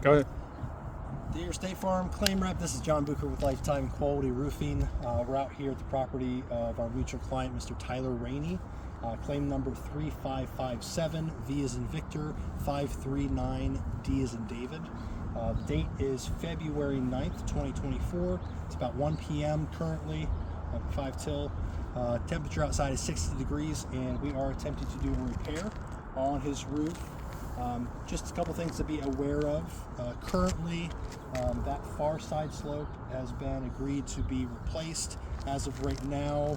Go ahead. Dear State Farm Claim Rep, this is John Bucher with Lifetime Quality Roofing. We're out here at the property of our mutual client, Mr. Tyler Rainey. Claim number 3557, V as in Victor, 539, D as in David. The date is February 9th, 2024. It's about 1 p.m. currently, 5 till. Temperature outside is 60 degrees, and we are attempting to do a repair on his roof. Just a couple things to be aware of. Currently, that far side slope has been agreed to be replaced. As of right now,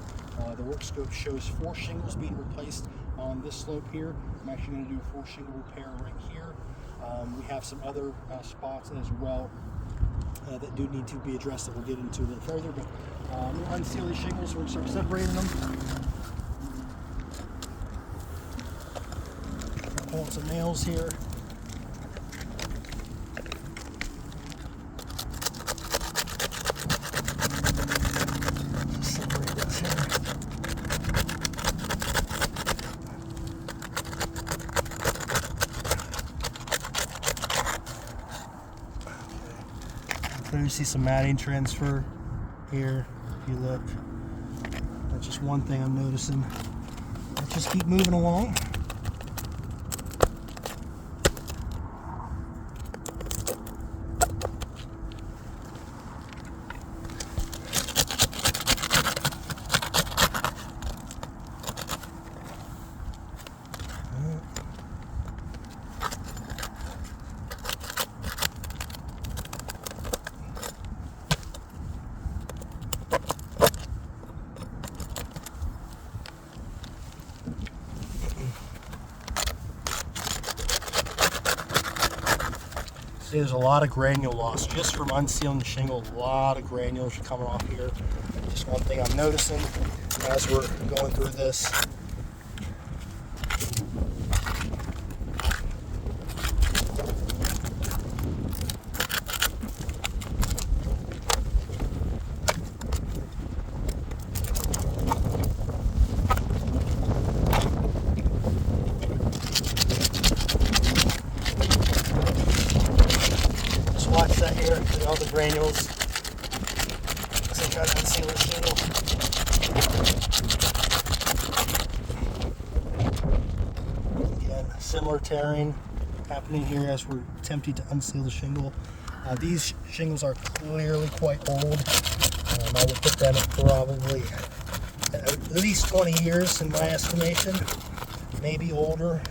the work scope shows 4 shingles being replaced on this slope here. I'm actually going to do a 4 shingle repair right here. We have some other spots as well that do need to be addressed that we'll get into a little further. But I'm going to unseal these shingles. We're going to start separating them. Pull some nails here. Just separate this here. Okay. Clearly see some matting transfer here. If you look, that's just one thing I'm noticing. Let's just keep moving along. See, there's a lot of granule loss just from unsealing the shingle. A lot of granules are coming off here. Just one thing I'm noticing as we're going through this. Watch that here, see all the granules as I try to unseal the shingle. Again, similar tearing happening here as we're attempting to unseal the shingle. These shingles are clearly quite old. I would put them at probably at least 20 years in my estimation, maybe older.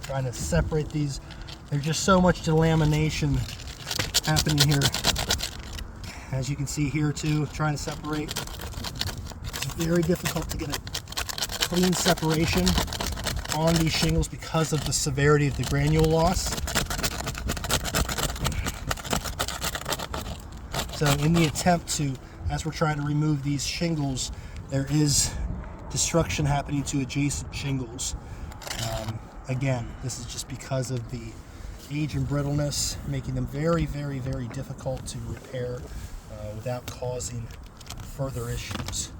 Trying to separate these. There's just so much delamination happening here. As you can see here too, trying to separate. It's very difficult to get a clean separation on these shingles because of the severity of the granule loss. So in the attempt to, as we're trying to remove these shingles, there is destruction happening to adjacent shingles. Again, this is just because of the age and brittleness, making them very, very, very difficult to repair without causing further issues.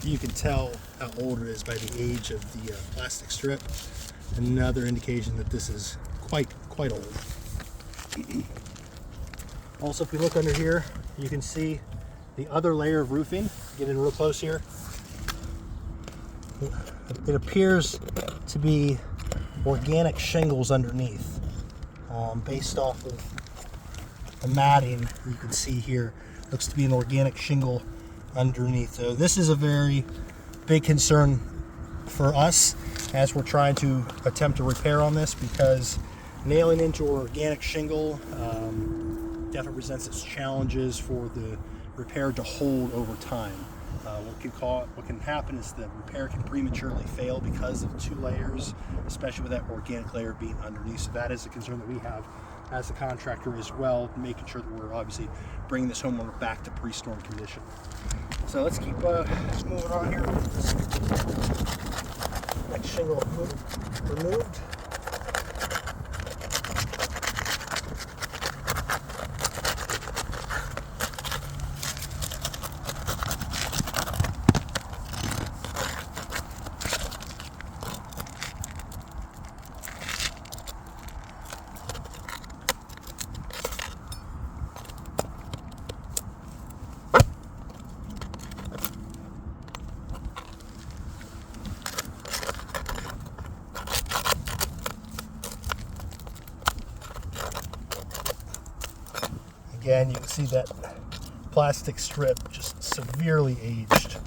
You can tell how old it is by the age of the plastic strip. Another indication that this is quite old. Also, if we look under here, you can see the other layer of roofing. Get in real close here. It appears to be organic shingles underneath, based off of the matting you can see here. Looks to be an organic shingle underneath. So this is a very big concern for us as we're trying to attempt to repair on this, because nailing into organic shingle definitely presents its challenges for the repair to hold over time. What can happen is the repair can prematurely fail because of 2 layers, especially with that organic layer being underneath. So that is a concern that we have as a contractor as well, making sure that we're obviously bringing this homeowner back to pre-storm condition. So let's keep moving on here. Next shingle removed. Again, you can see that plastic strip just severely aged.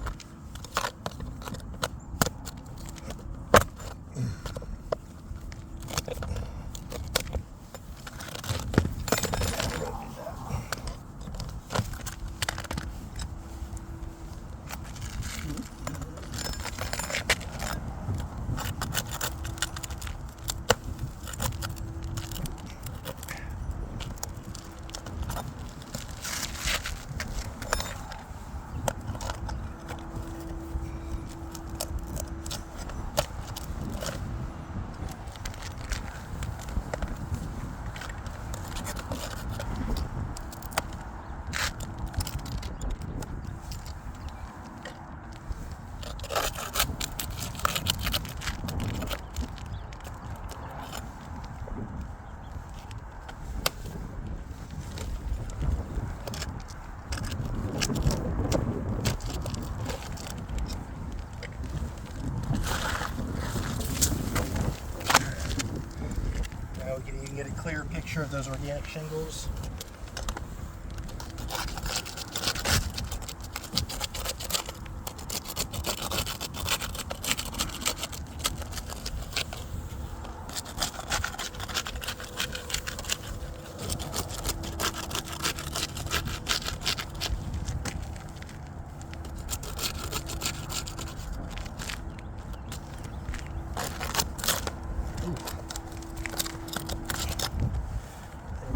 You can get a clear picture of those organic shingles.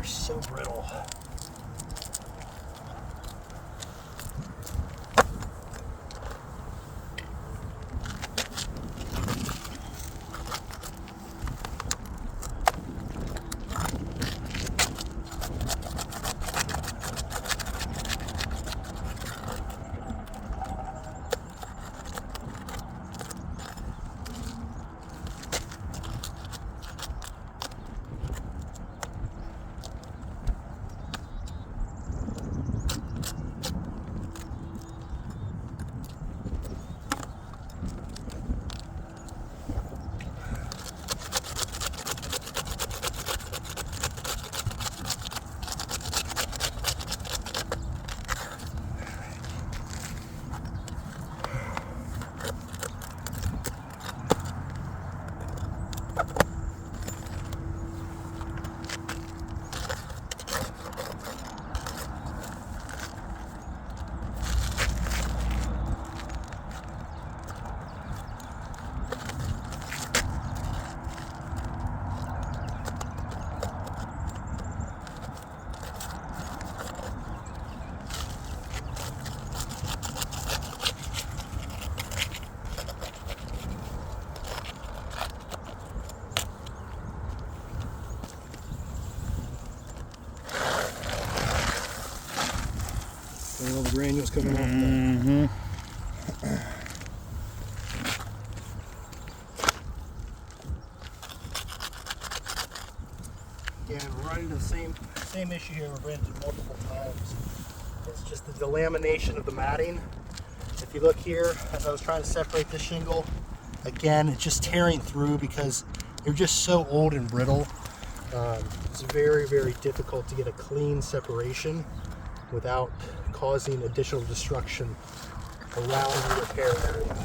So brittle. And all the granules coming off there. Again, we're running the same issue here. We've ran into multiple times. It's just the delamination of the matting. If you look here, as I was trying to separate this shingle, again, it's just tearing through because they're just so old and brittle. It's very, very difficult to get a clean separation without causing additional destruction around the repair area.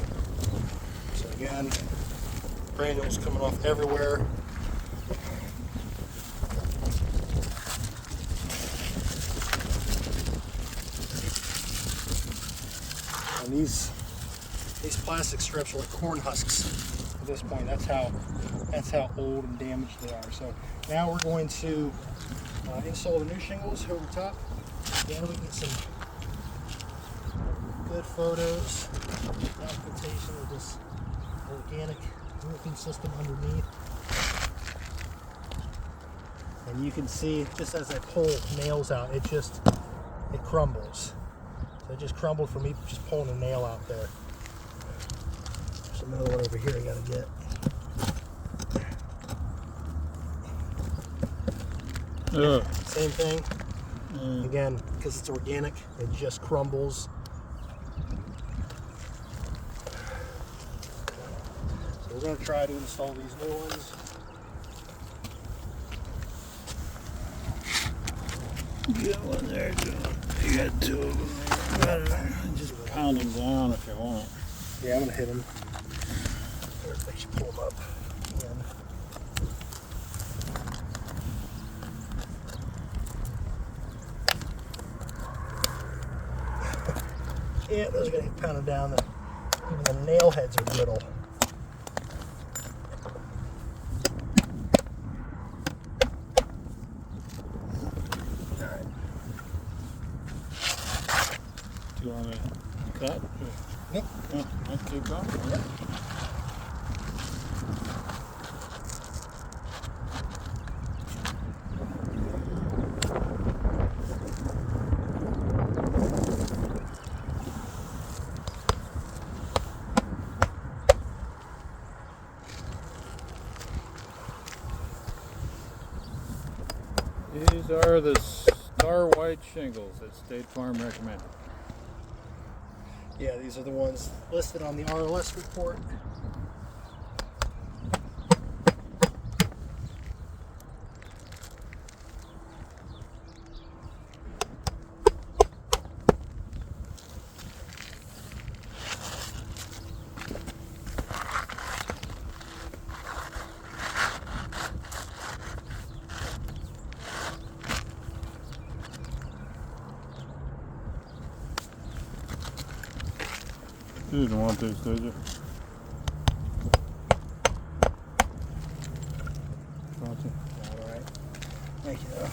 So again, granules coming off everywhere. And these plastic strips are like corn husks at this point. That's how old and damaged they are. So now we're going to install the new shingles over top. Again, we get some good photos, documentation of this organic roofing system underneath. And you can see, just as I pull nails out, it crumbles. So it just crumbled from me just pulling a nail out there. There's another one over here I gotta get. Same thing. Again, because it's organic, it just crumbles. So we're going to try to install these new ones. You got one there, John. You got two of them. Just pound them down if you want. Yeah, I'm going to hit them. Or if I should pull them up again. Yeah, those are going to get pounded down. Even the nail heads are brittle. Alright. Do you want to cut? Nope. Oh, let's keep going. Yep. These are the Star White shingles that State Farm recommended. Yeah, these are the ones listed on the RLS report. You didn't want these, did you? Want to? All right. Thank you, though.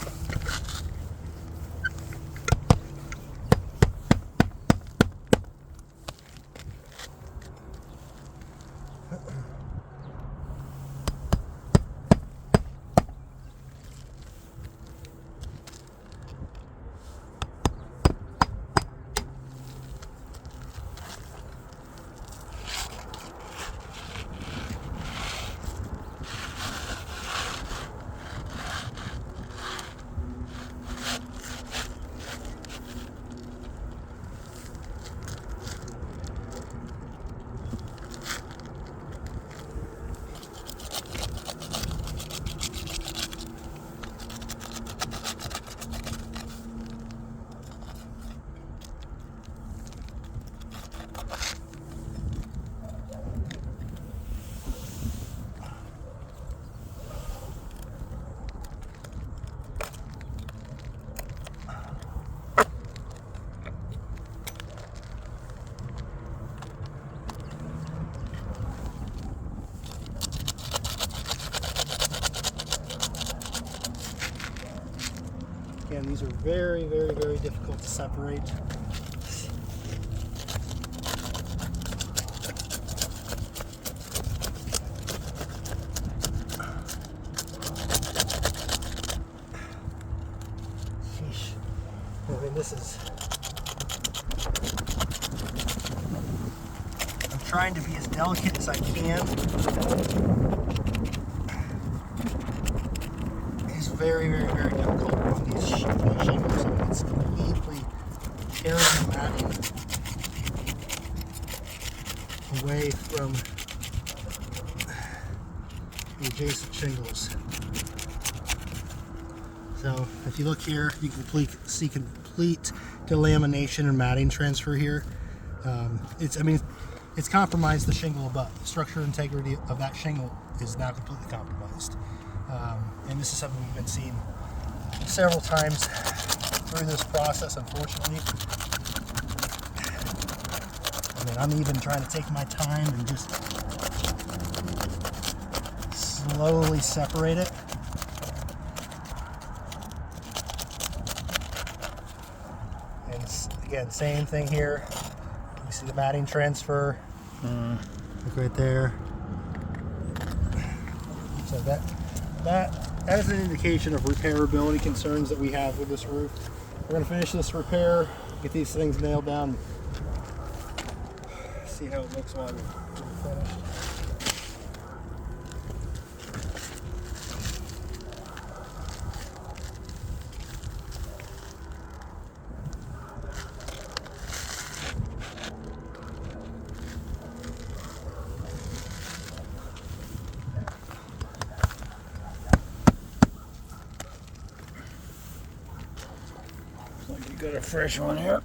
Again, these are very, very, very difficult to separate. Sheesh. I mean, this is... I'm trying to be as delicate as I can. It's very, very, very difficult on these shingles. I mean, it's completely tearing the matting away from the adjacent shingles. So if you look here, you can see complete delamination and matting transfer here. It's compromised the shingle above. The structural integrity of that shingle is now completely compromised. And this is something we've been seeing several times through this process, unfortunately. I mean, I'm even trying to take my time and just slowly separate it. And again, same thing here. You see the matting transfer. Look right there. So that is an indication of repairability concerns that we have with this roof. We're going to finish this repair, get these things nailed down, see how it looks while we're finished. Like you got a fresh one here.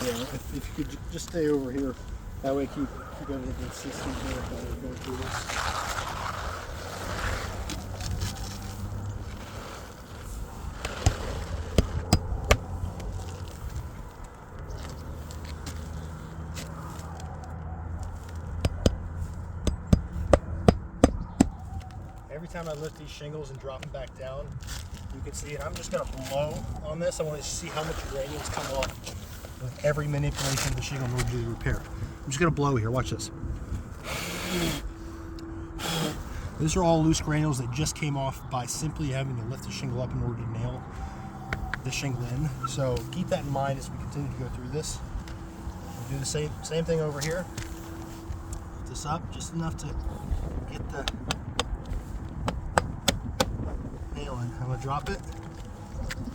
Yeah, if you could just stay over here, that way keep everything consistent here while we're going through this. Every time I lift these shingles and drop them back down, you can see it. I'm just going to blow on this. I want to see how much uranium's come off with every manipulation of the shingle in order to do the repair. I'm just going to blow here. Watch this. These are all loose granules that just came off by simply having to lift the shingle up in order to nail the shingle in. So keep that in mind as we continue to go through this. We'll do the same thing over here. Lift this up just enough to get the nail in. I'm going to drop it.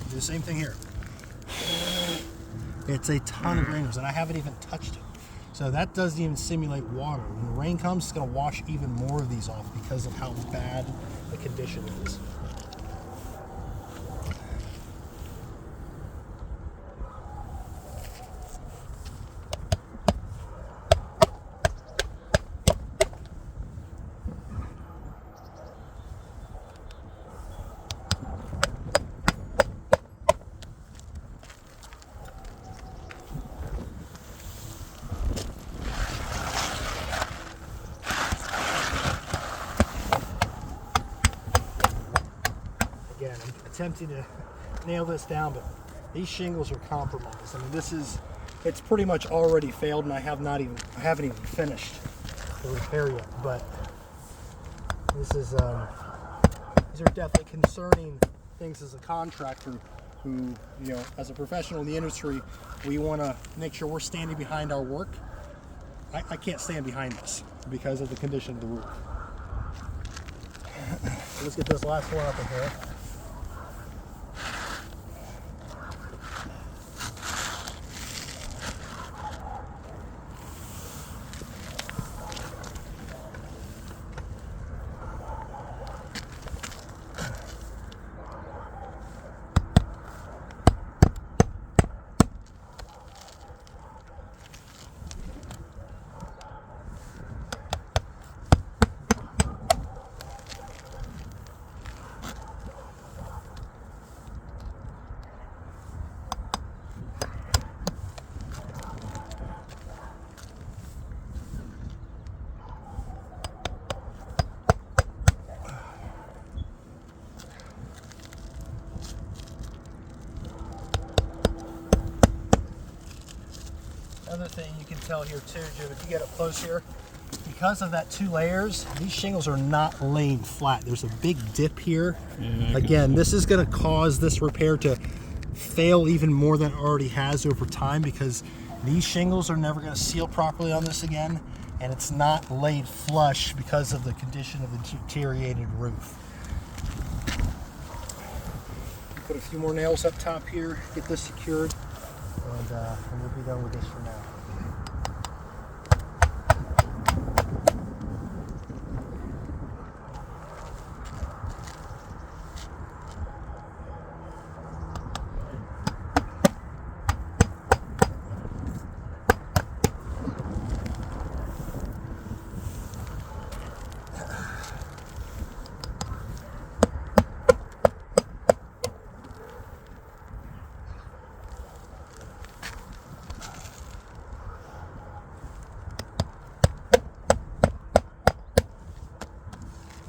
Do the same thing here. It's a ton of granules, and I haven't even touched it. So that doesn't even simulate water. When the rain comes, it's going to wash even more of these off because of how bad the condition is. Again, I'm attempting to nail this down, but these shingles are compromised. I mean, it's pretty much already failed, and I haven't even finished the repair yet. But these are definitely concerning things as a contractor who, as a professional in the industry, we want to make sure we're standing behind our work. I can't stand behind this because of the condition of the roof. So let's get this last one up in here. Another thing you can tell here too, Jim, if you get up close here, because of that 2 layers, these shingles are not laying flat. There's a big dip here. Again, this is going to cause this repair to fail even more than it already has over time because these shingles are never going to seal properly on this again, and it's not laid flush because of the condition of the deteriorated roof. Put a few more nails up top here, get this secured. and we'll be done with this for now.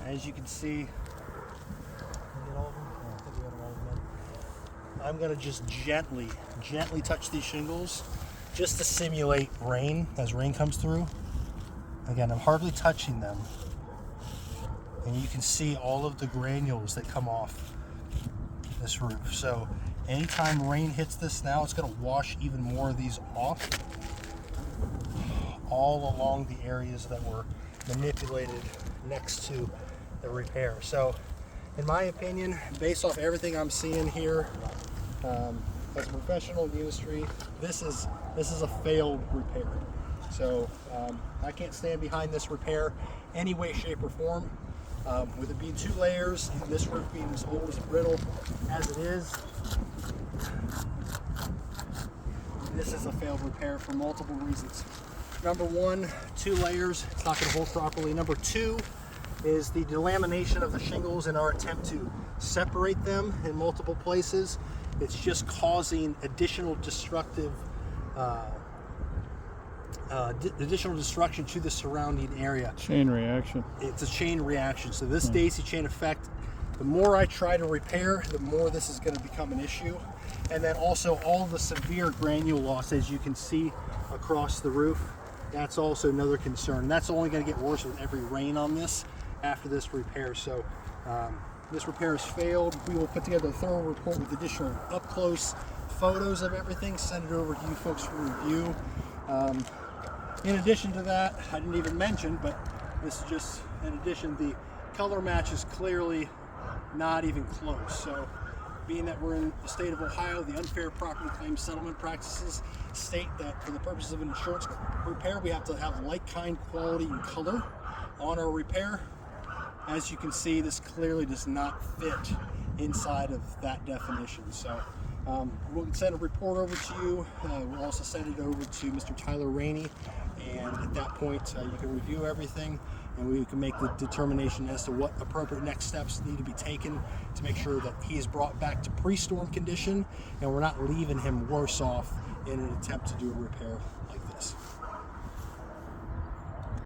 As you can see, I'm going to just gently touch these shingles just to simulate rain as rain comes through. Again, I'm hardly touching them. And you can see all of the granules that come off this roof. So anytime rain hits this now, it's going to wash even more of these off all along the areas that were manipulated next to the repair. So in my opinion, based off everything I'm seeing here, as a professional in the industry, this is a failed repair. So I can't stand behind this repair any way, shape, or form. With it being 2 layers, and this roof being as old, as brittle as it is, this is a failed repair for multiple reasons. Number 1, 2 layers, it's not going to hold properly. Number 2 is the delamination of the shingles in our attempt to separate them in multiple places. It's just causing additional destruction to the surrounding area. Chain reaction. It's a chain reaction. So this daisy chain effect, the more I try to repair, the more this is going to become an issue. And then also all the severe granule loss, as you can see across the roof, that's also another concern. That's only going to get worse with every rain on this after this repair. So this repair has failed. We will put together a thorough report with additional up-close photos of everything, send it over to you folks for review. In addition to that, I didn't even mention, but this is just in addition, the color match is clearly not even close. So being that we're in the state of Ohio, the unfair property claim settlement practices state that for the purposes of an insurance repair, we have to have like kind, quality, and color on our repair. As you can see, this clearly does not fit inside of that definition. So we'll send a report over to you. We'll also send it over to Mr. Tyler Rainey, and at that point you can review everything and we can make the determination as to what appropriate next steps need to be taken to make sure that he is brought back to pre-storm condition and we're not leaving him worse off in an attempt to do a repair like this.